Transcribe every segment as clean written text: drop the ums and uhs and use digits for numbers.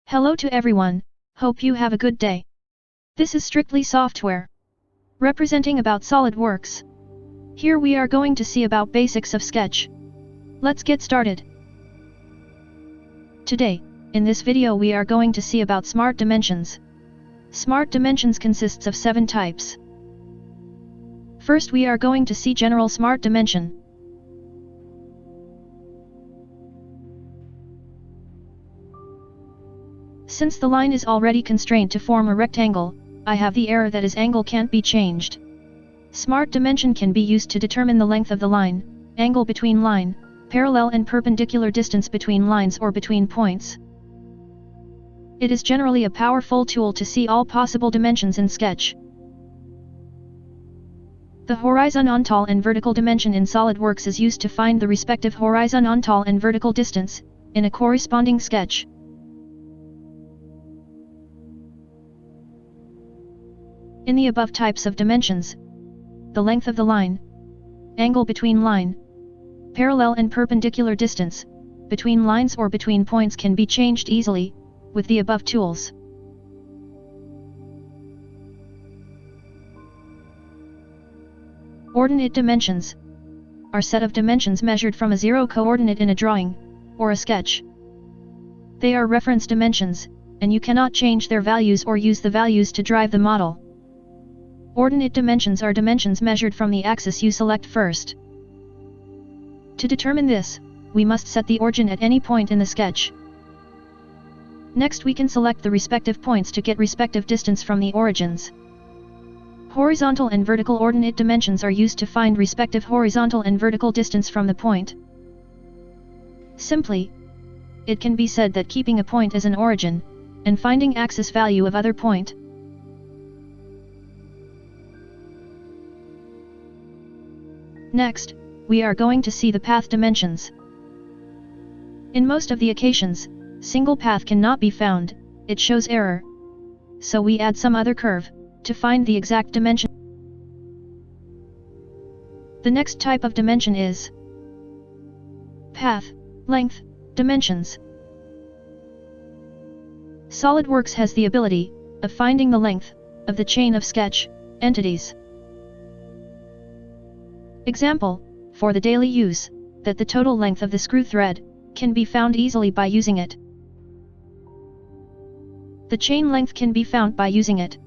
Hello to everyone, hope you have a good day. This is Strictly Software, representing about SolidWorks. Here we are going to see about basics of Sketch. Let's get started. Today, in this video we are going to see about Smart Dimensions. Smart Dimensions consists of 7 types. First we are going to see General Smart Dimension. Since the line is already constrained to form a rectangle, I have the error that is angle can't be changed. Smart Dimension can be used to determine the length of the line, angle between line, parallel and perpendicular distance between lines or between points. It is generally a powerful tool to see all possible dimensions in Sketch. The horizontal and vertical dimension in SolidWorks is used to find the respective horizontal and vertical distance in a corresponding sketch. In the above types of dimensions, the length of the line, angle between line, parallel and perpendicular distance between lines or between points can be changed easily with the above tools. Ordinate dimensions are set of dimensions measured from a zero coordinate in a drawing or a sketch. They are reference dimensions, and you cannot change their values or use the values to drive the model. Ordinate dimensions are dimensions measured from the axis you select first. To determine this, we must set the origin at any point in the sketch. Next we can select the respective points to get respective distance from the origins. Horizontal and vertical ordinate dimensions are used to find respective horizontal and vertical distance from the point. Simply, it can be said that keeping a point as an origin, and finding axis value of other point. Next, we are going to see the path dimensions. In most of the occasions, single path cannot be found, it shows error. So we add some other curve to find the exact dimension. The next type of dimension is path, length, dimensions. SolidWorks has the ability of finding the length of the chain of sketch entities. Example, for the daily use, that the total length of the screw thread can be found easily by using it. The chain length can be found by using it.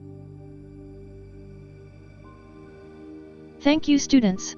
Thank you, students.